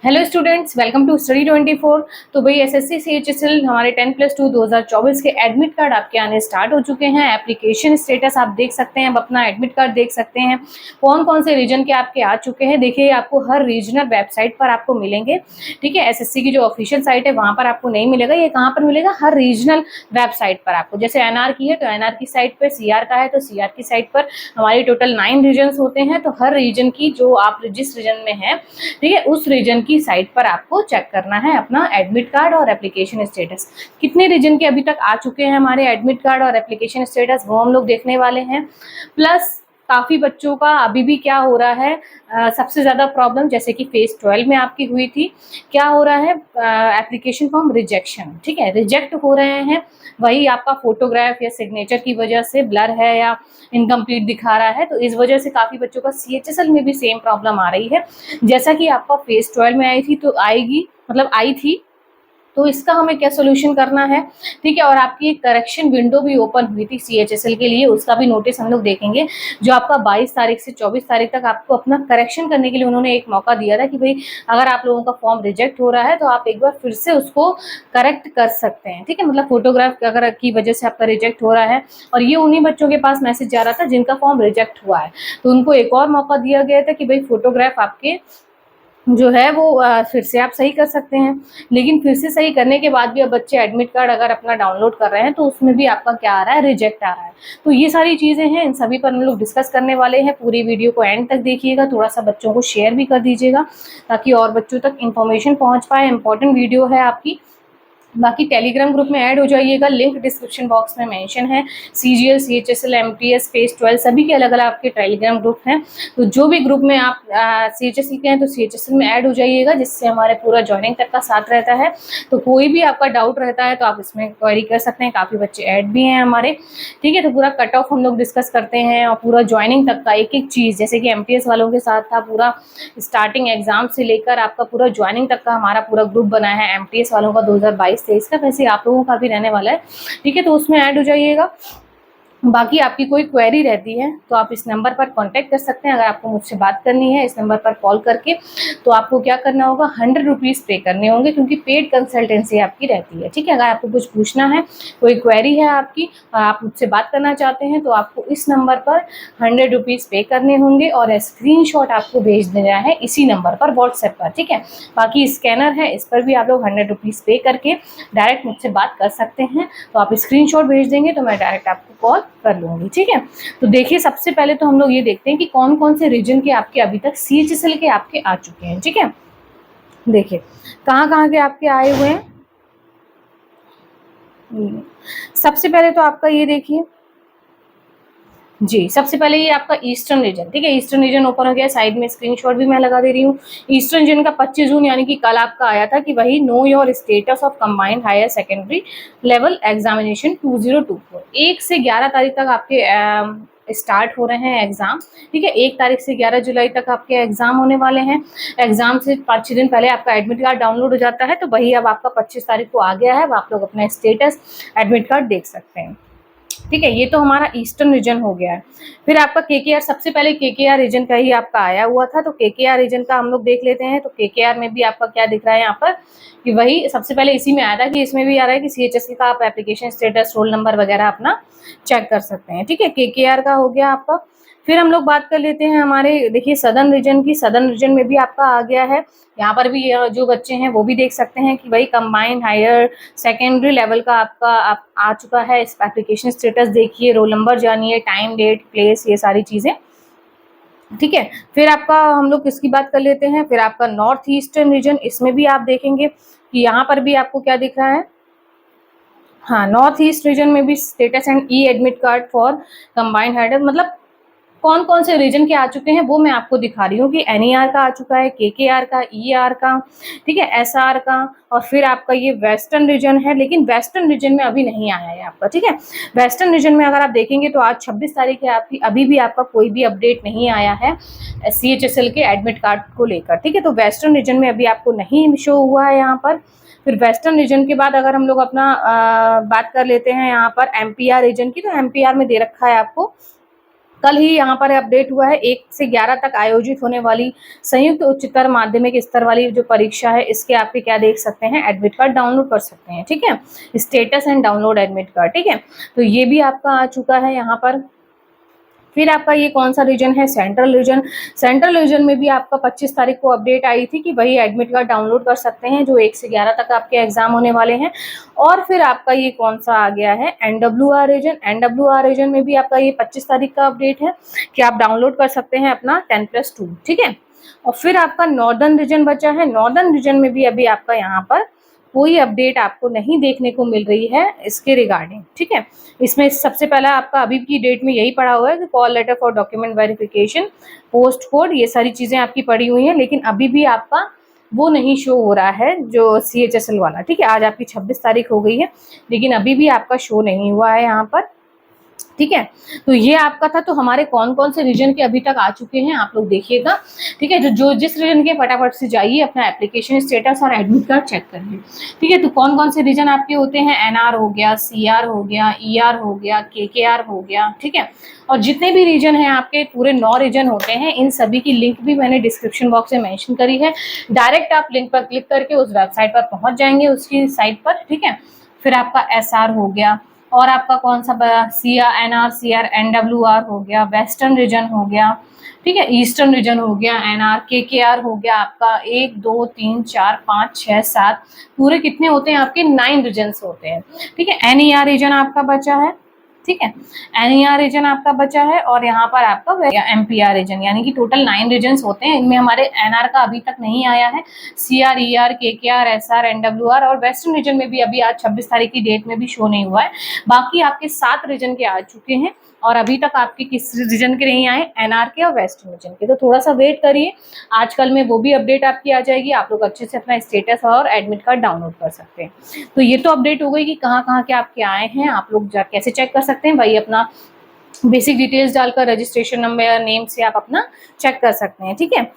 Hello students, welcome to study 24। तो भाई SSC CHSL हमारे 10+2 2024 के एडमिट कार्ड आपके आने स्टार्ट हो चुके हैं। एप्लीकेशन स्टेटस आप देख सकते हैं, अब अपना एडमिट कार्ड देख सकते हैं कौन कौन से रीजन के आपके आ चुके हैं। देखिए, आपको हर रीजनल वेबसाइट पर आपको मिलेंगे। ठीक है, एसएससी की जो ऑफिशियल साइट है वहां पर आपको नहीं मिलेगा। ये कहाँ पर मिलेगा? हर रीजनल वेबसाइट पर आपको। जैसे एनआर की है तो एनआर की साइट पर, सीआर का है तो सीआर की साइट पर। हमारी टोटल 9 रीजन होते हैं, तो हर रीजन की जो आप जिस रीजन में है, ठीक है, उस रीजन की साइट पर आपको चेक करना है अपना एडमिट कार्ड और एप्लीकेशन स्टेटस। कितने रीजन के अभी तक आ चुके हैं हमारे एडमिट कार्ड और एप्लीकेशन स्टेटस, वो हम लोग देखने वाले हैं। प्लस काफी बच्चों का अभी भी क्या हो रहा है, सबसे ज्यादा प्रॉब्लम जैसे कि फेज 12 में आपकी हुई थी, क्या हो रहा है, एप्लीकेशन फॉर्म रिजेक्शन। ठीक है, रिजेक्ट हो रहे हैं। वही आपका फोटोग्राफ या सिग्नेचर की वजह से ब्लर है या इनकम्प्लीट दिखा रहा है, तो इस वजह से काफी बच्चों का सीएचएसएल में भी सेम प्रॉब्लम आ रही है। जैसा कि आपका फेज 12 में आई थी तो आएगी, मतलब आई थी, तो इसका हमें क्या सोल्यूशन करना है। ठीक है, और आपकी एक करेक्शन विंडो भी ओपन हुई थी सीएचएसएल के लिए, उसका भी नोटिस हम लोग देखेंगे। जो आपका 22 तारीख से 24 तारीख तक आपको अपना करेक्शन करने के लिए उन्होंने एक मौका दिया था कि भाई अगर आप लोगों का फॉर्म रिजेक्ट हो रहा है तो आप एक बार फिर से उसको करेक्ट कर सकते हैं। ठीक है, मतलब फोटोग्राफ अगर की वजह से आपका रिजेक्ट हो रहा है, और ये उन्हीं बच्चों के पास मैसेज जा रहा था जिनका फॉर्म रिजेक्ट हुआ है, तो उनको एक और मौका दिया गया था कि भाई फोटोग्राफ आपके जो है वो फिर से आप सही कर सकते हैं। लेकिन फिर से सही करने के बाद भी अब बच्चे एडमिट कार्ड अगर अपना डाउनलोड कर रहे हैं तो उसमें भी आपका क्या आ रहा है, रिजेक्ट आ रहा है। तो ये सारी चीजें हैं, इन सभी पर हम लोग डिस्कस करने वाले हैं। पूरी वीडियो को एंड तक देखिएगा, थोड़ा सा बच्चों को शेयर भी कर दीजिएगा ताकि और बच्चों तक इन्फॉर्मेशन पहुंच पाए। इंपॉर्टेंट वीडियो है आपकी। बाकी टेलीग्राम ग्रुप में ऐड हो जाइएगा, लिंक डिस्क्रिप्शन बॉक्स में मेंशन है। सीजीएल, सीएचएसएल, एमटीएस, फेज 12 सभी के अलग अलग आपके टेलीग्राम ग्रुप हैं। तो जो भी ग्रुप में आप सीएचएसएल के हैं तो सीएचएसएल में ऐड हो जाइएगा, जिससे हमारे पूरा ज्वाइनिंग तक का साथ रहता है। तो कोई भी आपका डाउट रहता है तो आप इसमें क्वेरी कर सकते हैं। काफ़ी बच्चे ऐड भी हैं हमारे। ठीक है, तो पूरा कट ऑफ हम लोग डिस्कस करते हैं और पूरा ज्वाइनिंग तक का एक एक चीज़, जैसे कि एमटीएस वालों के साथ था पूरा स्टार्टिंग एग्जाम से लेकर आपका पूरा ज्वाइनिंग तक का हमारा पूरा ग्रुप बना है एमटीएस वालों का 2022-23 का, वैसे आप लोगों का भी रहने वाला है। ठीक है, तो उसमें ऐड हो जाइएगा। बाकी आपकी कोई क्वेरी रहती है तो आप इस नंबर पर कांटेक्ट कर सकते हैं। अगर आपको मुझसे बात करनी है इस नंबर पर कॉल करके, तो आपको क्या करना होगा, 100 रुपीज़ पे करने होंगे, क्योंकि पेड कंसल्टेंसी आपकी रहती है। ठीक है, अगर आपको कुछ पूछना है, कोई क्वेरी है आपकी, आप मुझसे बात करना चाहते हैं, तो आपको इस नंबर पर 100 रुपीज़ पे करने होंगे और स्क्रीनशॉट आपको भेज देना है इसी नंबर पर व्हाट्सएप पर। ठीक है, बाकी स्कैनर है, इस पर भी आप लोग 100 रुपीज़ पे करके डायरेक्ट मुझसे बात कर सकते हैं। तो आप स्क्रीनशॉट भेज देंगे तो मैं डायरेक्ट आपको कॉल कर लूंगी। ठीक है, तो देखिए, सबसे पहले तो हम लोग ये देखते हैं कि कौन कौन से रीजन के आपके अभी तक सीएचएसएल के आपके आ चुके हैं। ठीक है, देखिए कहाँ कहाँ के आपके आए हुए हैं। सबसे पहले तो आपका ये देखिए जी, सबसे पहले ये आपका ईस्टर्न रीजन। ठीक है, ईस्टर्न रीजन ओपन हो गया, साइड में स्क्रीनशॉट भी मैं लगा दे रही हूँ। ईस्टर्न रीजन का 25 जून यानी कि कल आपका आया था कि वही know your status of combined higher secondary level examination 2024। 1 से 11 तारीख तक आपके स्टार्ट हो रहे हैं एग्जाम। ठीक है, 1 तारीख से 11 जुलाई तक आपके एग्जाम होने वाले हैं। एग्जाम से 5-6 दिन पहले आपका एडमिट कार्ड डाउनलोड हो जाता है, तो वही अब आपका 25 तारीख को आ गया है। अब आप लोग अपना स्टेटस एडमिट कार्ड देख सकते हैं। ठीक है, ये तो हमारा ईस्टर्न रीजन हो गया है। फिर आपका केकेआर, सबसे पहले केकेआर रीजन का ही आपका आया हुआ था, तो केकेआर रीजन का हम लोग देख लेते हैं। तो केकेआर में भी आपका क्या दिख रहा है यहाँ पर कि वही सबसे पहले इसी में आया था कि इसमें भी आ रहा है कि सीएचएसएल का आप एप्लीकेशन स्टेटस, रोल नंबर वगैरह अपना चेक कर सकते हैं। ठीक है, केकेआर का हो गया आपका। फिर हम लोग बात कर लेते हैं हमारे, देखिए सदर्न रीजन की। सदर्न रीजन में भी आपका आ गया है। यहाँ पर भी जो बच्चे हैं वो भी देख सकते हैं कि भाई कंबाइंड हायर सेकेंडरी लेवल का आपका आप आ चुका है। इस एप्लीकेशन स्टेटस देखिए, रोल नंबर जानिए, टाइम, डेट, प्लेस, ये सारी चीज़ें। ठीक है, फिर आपका हम लोग किसकी बात कर लेते हैं, फिर आपका नॉर्थ ईस्टर्न रीजन। इसमें भी आप देखेंगे कि यहाँ पर भी आपको क्या दिख रहा है, हाँ, नॉर्थ ईस्ट रीजन में भी status and e admit card for combined higher, मतलब कौन कौन से रीजन के आ चुके हैं वो मैं आपको दिखा रही हूँ कि एनईआर का आ चुका है, केकेआर का, ईआर का, ठीक है, एसआर का, और फिर आपका ये वेस्टर्न रीजन है। लेकिन वेस्टर्न रीजन में अभी नहीं आया है आपका। ठीक है, वेस्टर्न रीजन में अगर आप देखेंगे तो आज 26 तारीख है आपकी, अभी भी आपका कोई भी अपडेट नहीं आया है सीएचएसएल के एडमिट कार्ड को लेकर। ठीक है, तो वेस्टर्न रीजन में अभी आपको नहीं शो हुआ है यहाँ पर। फिर वेस्टर्न रीजन के बाद अगर हम लोग अपना बात कर लेते हैं यहाँ पर एमपीआर रीजन की, तो एमपीआर में दे रखा है आपको कल ही यहाँ पर अपडेट हुआ है 1 से 11 तक आयोजित होने वाली संयुक्त उच्चतर माध्यमिक स्तर वाली जो परीक्षा है, इसके आपके क्या देख सकते हैं, एडमिट कार्ड डाउनलोड कर सकते हैं। ठीक है, status and download admit card. ठीक है, तो ये भी आपका आ चुका है यहाँ पर। फिर आपका ये कौन सा रीजन है, सेंट्रल रीजन। सेंट्रल रीजन में भी आपका 25 तारीख को अपडेट आई थी कि वही एडमिट कार्ड डाउनलोड कर सकते हैं जो 1 से 11 तक आपके एग्जाम होने वाले हैं। और फिर आपका ये कौन सा आ गया है, NWR रीजन। NWR रीजन में भी आपका ये 25 तारीख का अपडेट है कि आप डाउनलोड कर सकते हैं अपना 10+2। ठीक है, और फिर आपका नॉर्दर्न रीजन बचा है। नॉर्दर्न रीजन में भी अभी आपका यहाँ पर कोई अपडेट आपको नहीं देखने को मिल रही है इसके रिगार्डिंग। ठीक है, इसमें सबसे पहला आपका अभी की डेट में यही पड़ा हुआ है कि call letter for document verification, post code, ये सारी चीजें आपकी पड़ी हुई हैं, लेकिन अभी भी आपका वो नहीं शो हो रहा है जो CHSL वाला। ठीक है, आज आपकी 26 तारीख हो गई है, लेकिन अभी भी आपका शो नहीं हुआ है यहाँ पर। ठीक है, तो ये आपका था। तो हमारे कौन कौन से रीजन के अभी तक आ चुके हैं आप लोग देखिएगा। ठीक है, जो जिस रीजन के फटाफट से जाइए, अपना एप्लीकेशन स्टेटस और एडमिट कार्ड चेक करिए। ठीक है, तो कौन कौन से रीजन आपके होते हैं, NR हो गया, CR हो गया, ER हो गया, KKR हो गया। ठीक है, और जितने भी रीजन हैं आपके पूरे 9 रीजन होते हैं, इन सभी की लिंक भी मैंने डिस्क्रिप्शन बॉक्स में मेंशन करी है। डायरेक्ट आप लिंक पर क्लिक करके उस वेबसाइट पर पहुंच जाएंगे, उसकी साइट पर। ठीक है, फिर आपका SR हो गया, और आपका कौन सा CR, NR, CR, NWR हो गया, वेस्टर्न रीजन हो गया। ठीक है, ईस्टर्न रीजन हो गया, NR, KKR हो गया आपका 1 2 3 4 5 6 7, पूरे कितने होते हैं आपके 9 रीजन्स होते हैं। ठीक है, NER रीजन आपका बचा है। ठीक है, NER रीजन आपका बचा है, और यहाँ पर आपका MPR रीजन, यानी कि टोटल 9 रीजन्स होते हैं। इनमें हमारे NR का अभी तक नहीं आया है, CR, ER, KKR, SR, NWR, और वेस्टर्न रीजन में भी अभी आज 26 तारीख की डेट में भी शो नहीं हुआ है। बाकी आपके 7 रीजन के आ चुके हैं, और अभी तक आपके किस रीजन के नहीं आए, NR के और वेस्टर्न रीजन के। तो थोड़ा सा वेट करिए, आजकल में वो भी अपडेट आपकी आ जाएगी। आप लोग अच्छे से अपना स्टेटस और एडमिट कार्ड डाउनलोड कर सकते हैं। तो ये तो अपडेट हो गई कि कहाँ कहाँ के आपके आए हैं, आप लोग कैसे चेक कर सकते हैं भाई। अपना बेसिक डिटेल्स डालकर रजिस्ट्रेशन नंबर या नेम से आप अपना चेक कर सकते हैं। ठीक है,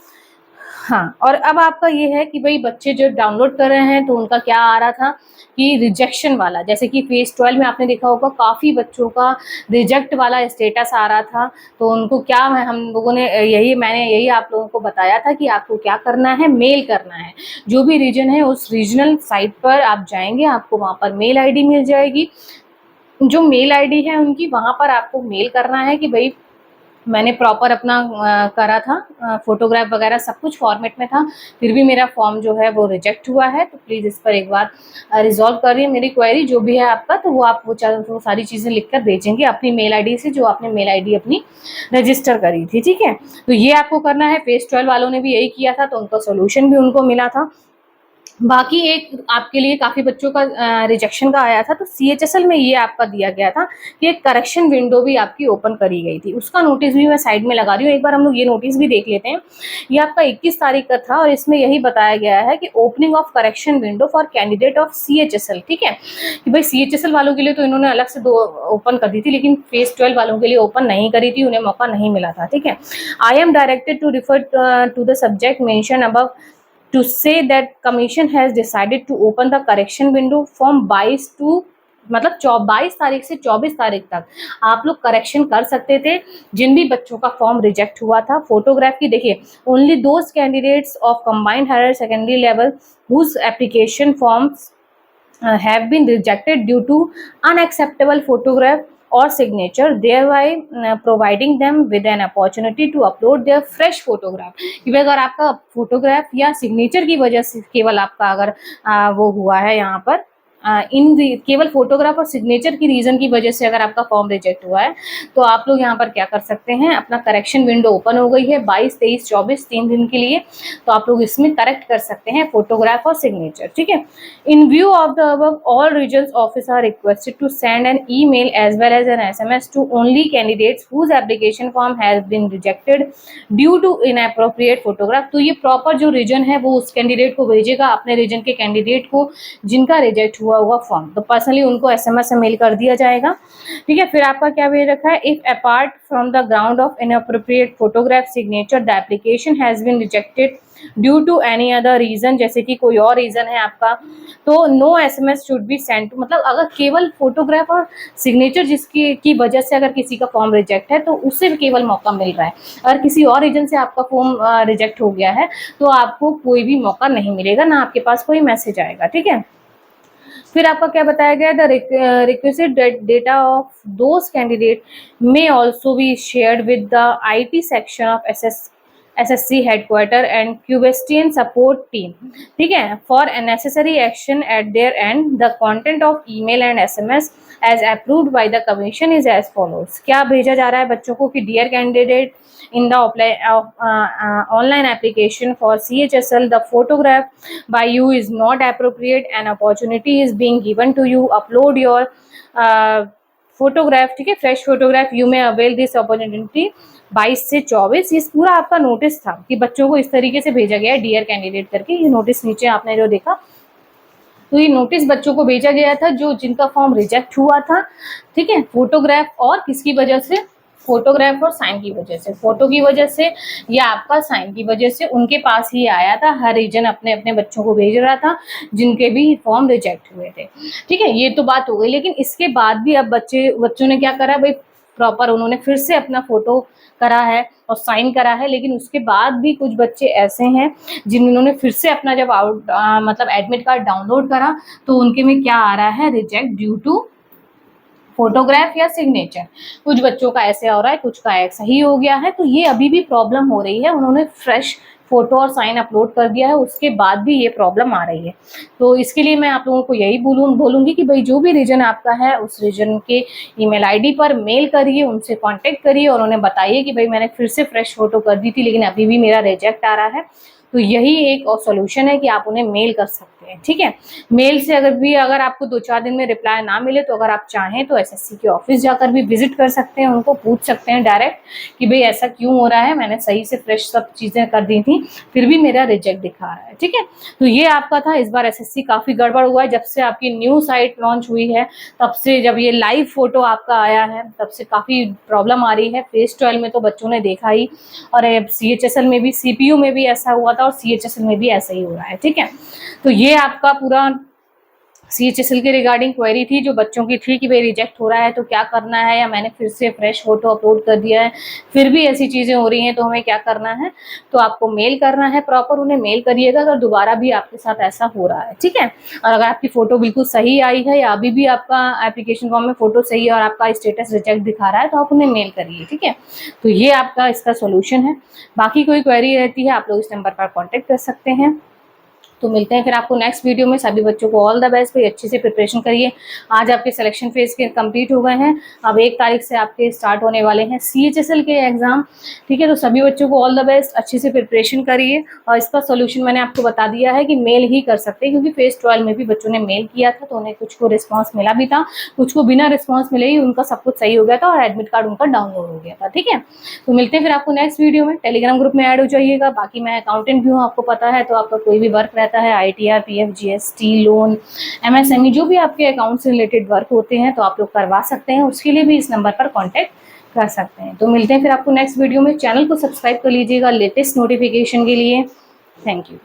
हाँ, और अब आपका ये है कि भाई बच्चे जो डाउनलोड कर रहे हैं तो उनका क्या आ रहा था कि रिजेक्शन वाला, जैसे कि फेज 12 में आपने देखा होगा काफ़ी बच्चों का रिजेक्ट वाला स्टेटस आ रहा था। तो उनको क्या है, हम लोगों ने मैंने यही आप लोगों को बताया था कि आपको क्या करना है, मेल करना है। जो भी रीजन है उस रीजनल साइट पर आप जाएंगे, आपको वहाँ पर मेल ID मिल जाएगी। जो मेल ID है उनकी, वहाँ पर आपको मेल करना है कि भाई मैंने प्रॉपर अपना करा था, फोटोग्राफ वगैरह सब कुछ फॉर्मेट में था, फिर भी मेरा फॉर्म जो है वो रिजेक्ट हुआ है, तो प्लीज़ इस पर एक बार रिजॉल्व करिए मेरी क्वेरी जो भी है आपका। तो वो आप वो सारी चीज़ें लिखकर भेजेंगे अपनी मेल ID से, जो आपने मेल ID अपनी रजिस्टर करी थी। ठीक है, तो ये आपको करना है। फेज 12 वालों ने भी यही किया था, तो उनका सोल्यूशन भी उनको मिला था। बाकी एक आपके लिए काफ़ी बच्चों का रिजेक्शन का आया था, तो CHSL में ये आपका दिया गया था कि एक करेक्शन विंडो भी आपकी ओपन करी गई थी। उसका नोटिस भी मैं साइड में लगा रही हूँ, एक बार हम लोग ये नोटिस भी देख लेते हैं। ये आपका 21 तारीख का था, और इसमें यही बताया गया है कि opening of correction window for candidate of CHSL। ठीक है, कि भाई CHSL वालों के लिए तो इन्होंने अलग से 2 ओपन कर दी थी, लेकिन फेज 12 वालों के लिए ओपन नहीं करी थी, उन्हें मौका नहीं मिला था। ठीक है, I am directed to refer to the subject mention above to say that commission has decided to open the correction window from 22 to मतलब 22 तारीख से 24 तारीख तक आप लोग करेक्शन कर सकते थे जिन भी बच्चों का फॉर्म रिजेक्ट हुआ था। फोटोग्राफ की देखिए, only those candidates of combined higher secondary level whose application forms have been rejected due to unacceptable photograph or signature, thereby providing them with an opportunity to upload their fresh photograph। कि अगर आपका photograph या signature की वजह से केवल आपका अगर वो हुआ है यहाँ पर केवल फोटोग्राफ और सिग्नेचर की रीजन की वजह से अगर आपका फॉर्म रिजेक्ट हुआ है, तो आप लोग यहाँ पर क्या कर सकते हैं, अपना करेक्शन विंडो ओपन हो गई है 22, 23, 24 3 दिन के लिए, तो आप लोग इसमें करेक्ट कर सकते हैं फोटोग्राफ और सिग्नेचर। ठीक है, in view of the above all reasons office are requested to send an email as well as an SMS to only candidates whose application form has been rejected due to inappropriate photograph. तो ये proper जो reason है वो उस candidate को भेजेगा, अपने reason के कैंडिडेट को जिनका रिजेक्ट हुआ हुआ होगा फॉर्म, तो पर्सनली उनको SMS से मेल कर दिया जाएगा। ठीक है, फिर आपका क्या भेज रखा है, if apart from the ground of inappropriate photograph signature the application has been rejected due to any other reason, जैसे कि कोई और रीजन है आपका, तो no SMS should be send. मतलब अगर केवल फोटोग्राफ और सिग्नेचर जिसकी की वजह से अगर किसी का फॉर्म रिजेक्ट है तो उससे केवल मौका मिल रहा है। अगर किसी और रीजन से आपका फॉर्म रिजेक्ट हो गया है तो आपको कोई भी मौका नहीं मिलेगा, ना आपके पास कोई मैसेज आएगा। ठीक है, फिर आपका क्या बताया गया, the requested data of those candidate may also be shared with the IT section of SSC headquarter and Cubastion support team. ठीक है, for necessary action at their and the content of email and SMS as approved by the commission is as follows. क्या भेजा जा रहा है बच्चों को कि dear candidate, in the online application for CHSL the photograph by you is not appropriate, an opportunity is being given to you, upload your photograph। ठीक है, fresh photograph, you may avail this opportunity 22 से 24। ये पूरा आपका notice था कि बच्चों को इस तरीके से भेजा गया है डियर कैंडिडेट करके। ये नोटिस नीचे आपने जो देखा, तो ये नोटिस बच्चों को भेजा गया था जो जिनका फॉर्म रिजेक्ट हुआ था। ठीक है, फोटोग्राफ और किसकी वजह से, फोटोग्राफ और साइन की वजह से, फोटो की वजह से या आपका साइन की वजह से उनके पास ही आया था। हर रीजन अपने अपने बच्चों को भेज रहा था जिनके भी फॉर्म रिजेक्ट हुए थे। ठीक है, ये तो बात हो गई, लेकिन इसके बाद भी अब बच्चों ने क्या करा भाई, प्रॉपर उन्होंने फिर से अपना फोटो करा है और साइन करा है, लेकिन उसके बाद भी कुछ बच्चे ऐसे हैं जिन्होंने फिर से अपना जब मतलब एडमिट कार्ड डाउनलोड करा तो उनके में क्या आ रहा है, रिजेक्ट ड्यू टू फोटोग्राफ या सिग्नेचर। कुछ बच्चों का ऐसे हो रहा है, कुछ का एक सही हो गया है, तो ये अभी भी प्रॉब्लम हो रही है। उन्होंने फ्रेश फोटो और साइन अपलोड कर दिया है, उसके बाद भी ये प्रॉब्लम आ रही है। तो इसके लिए मैं आप लोगों को यही बोलूँगी कि भाई जो भी रीजन आपका है उस रीजन के ईमेल ID पर मेल करिए, उनसे कांटेक्ट करिए और उन्हें बताइए कि भाई मैंने फिर से फ्रेश फोटो कर दी थी लेकिन अभी भी मेरा रिजेक्ट आ रहा है। तो यही एक और सोल्यूशन है कि आप उन्हें मेल कर सकते हैं। ठीक है, मेल से अगर आपको 2-4 दिन में रिप्लाई ना मिले तो अगर आप चाहें तो SSC के ऑफिस जाकर भी विजिट कर सकते हैं, उनको पूछ सकते हैं डायरेक्ट कि भाई ऐसा क्यों हो रहा है, मैंने सही से फ्रेश सब चीज़ें कर दी थी फिर भी मेरा रिजेक्ट दिखा रहा है। ठीक है, तो ये आपका था। इस बार SSC काफ़ी गड़बड़ हुआ है, जब से आपकी न्यू साइट लॉन्च हुई है तब से, जब ये लाइव फोटो आपका आया है तब से काफ़ी प्रॉब्लम आ रही है। फेस 12 में तो बच्चों ने देखा ही, और CHSL में भी, CPU में भी ऐसा हुआ था और CHSL में भी ऐसा ही हो रहा है। ठीक है, तो ये आपका पूरा CHSL के रिगार्डिंग क्वेरी थी जो बच्चों की थी कि भाई रिजेक्ट हो रहा है तो क्या करना है, या मैंने फिर से फ्रेश फोटो अपलोड कर दिया है फिर भी ऐसी चीज़ें हो रही हैं तो हमें क्या करना है। तो आपको मेल करना है, प्रॉपर उन्हें मेल करिएगा अगर दोबारा भी आपके साथ ऐसा हो रहा है। ठीक है, और अगर आपकी फ़ोटो बिल्कुल सही आई है या अभी भी आपका एप्लीकेशन फॉर्म में फ़ोटो सही है और आपका स्टेटस रिजेक्ट दिखा रहा है तो आप उन्हें मेल करिए। ठीक है, तो ये आपका इसका सोल्यूशन है। बाकी कोई क्वेरी रहती है आप लोग इस नंबर पर कॉन्टेक्ट कर सकते हैं। तो मिलते हैं फिर आपको नेक्स्ट वीडियो में। सभी बच्चों को ऑल द बेस्ट, भाई अच्छे से प्रिपरेशन करिए। आज आपके सिलेक्शन फेज के कंप्लीट हो गए हैं, अब 1 तारीख से आपके स्टार्ट होने वाले हैं CHSL के एग्जाम। ठीक है, तो सभी बच्चों को ऑल द बेस्ट, अच्छे से प्रिपरेशन करिए। और इसका सोल्यूशन मैंने आपको बता दिया है कि मेल ही कर सकते हैं, क्योंकि फेज 12 में भी बच्चों ने मेल किया था तो उन्हें कुछ को रिस्पॉन्स मिला भी था, कुछ को बिना रिस्पॉन्स मिले ही उनका सब कुछ सही हो गया था और एडमिट कार्ड उनका डाउनलोड हो गया था। ठीक है, तो मिलते हैं फिर आपको नेक्स्ट वीडियो में। टेलीग्राम ग्रुप में ऐड हो जाइएगा। बाकी मैं अकाउंटेंट भी हूँ, आपको पता है, तो आपका कोई भी वर्क रहता है ITR, PF, GST, loan, MSME, जो भी आपके अकाउंट से रिलेटेड वर्क होते हैं तो आप लोग करवा सकते हैं। उसके लिए भी इस नंबर पर कांटेक्ट कर सकते हैं। तो मिलते हैं फिर आपको नेक्स्ट वीडियो में। चैनल को सब्सक्राइब कर लीजिएगा लेटेस्ट नोटिफिकेशन के लिए। Thank you.